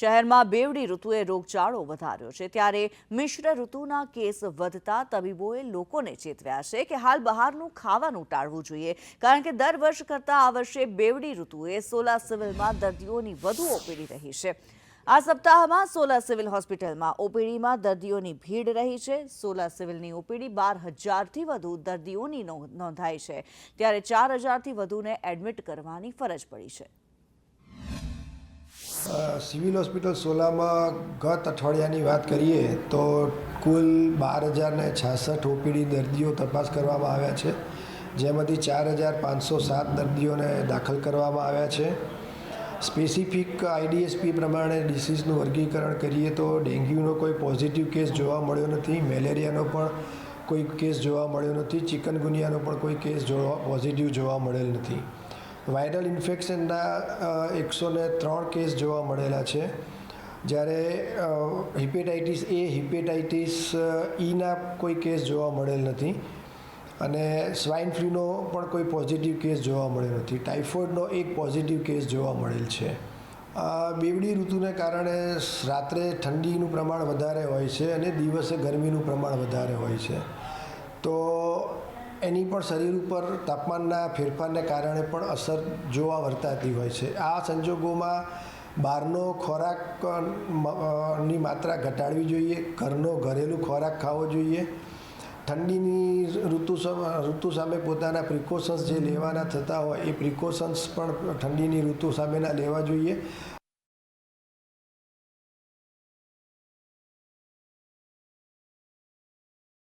શહેરમાં બેવડી ઋતુએ રોગચાળો વધાર્યો છે ત્યારે મિશ્ર ઋતુના કેસ વધતા તબીબોએ લોકોને ચેતવ્યા છે કે હાલ બહારનું ખાવાનું ટાળવું જોઈએ કારણ કે દર વર્ષ કરતાં આ વર્ષે બેવડી ઋતુએ સોલા સિવિલમાં દર્દીઓની વધુ ઓપીડી રહી છે। આ સપ્તાહમાં સોલા સિવિલ હોસ્પિટલમાં ઓપીડીમાં દર્દીઓની ભીડ રહી છે। સોલા સિવિલની ઓપીડી 12,000થી વધુ દર્દીઓની નોંધાઈ છે ત્યારે 4,000થી વધુને એડમિટ કરવાની ફરજ પડી છે। સિવિલ હોસ્પિટલ સોલામાં ગત અઠવાડિયાની વાત કરીએ તો કુલ 12,066 ઓપીડી દર્દીઓ તપાસ કરવામાં આવ્યા છે, જેમાંથી 4,507 દર્દીઓને દાખલ કરવામાં આવ્યા છે। સ્પેસિફિક આઈડીએસપી પ્રમાણે ડિસીઝનું વર્ગીકરણ કરીએ તો ડેન્ગ્યુનો કોઈ પોઝિટિવ કેસ જોવા મળ્યો નથી, મેલેરિયાનો પણ કોઈ કેસ જોવા મળ્યો નથી, ચિકનગુનિયાનો પણ કોઈ કેસ પોઝિટિવ જોવા મળેલ નથી। વાયરલ ઇન્ફેક્શનના 103 કેસ જોવા મળેલા છે, જ્યારે હિપેટાઇટિસ એ, હિપેટાઇટિસ ઈના કોઈ કેસ જોવા મળેલ નથી અને સ્વાઇન ફ્લૂનો પણ કોઈ પોઝિટિવ કેસ જોવા મળ્યો નથી। ટાઇફોઇડનો એક પોઝિટિવ કેસ જોવા મળેલ છે। બેવડી ઋતુને કારણે રાત્રે ઠંડીનું પ્રમાણ વધારે હોય છે અને દિવસે ગરમીનું પ્રમાણ વધારે હોય છે, તો એની પણ શરીર ઉપર તાપમાનના ફેરફારને કારણે પણ અસર જોવા વર્તાતી હોય છે। આ સંજોગોમાં બહારનો ખોરાકની માત્રા ઘટાડવી જોઈએ, ઘરનો ઘરેલું ખોરાક ખાવો જોઈએ, ઠંડીની ઋતુ સામે પોતાના પ્રિકોશન્સ જે લેવાના થતા હોય એ પ્રિકોશન્સ પણ ઠંડીની ઋતુ સામેના લેવા જોઈએ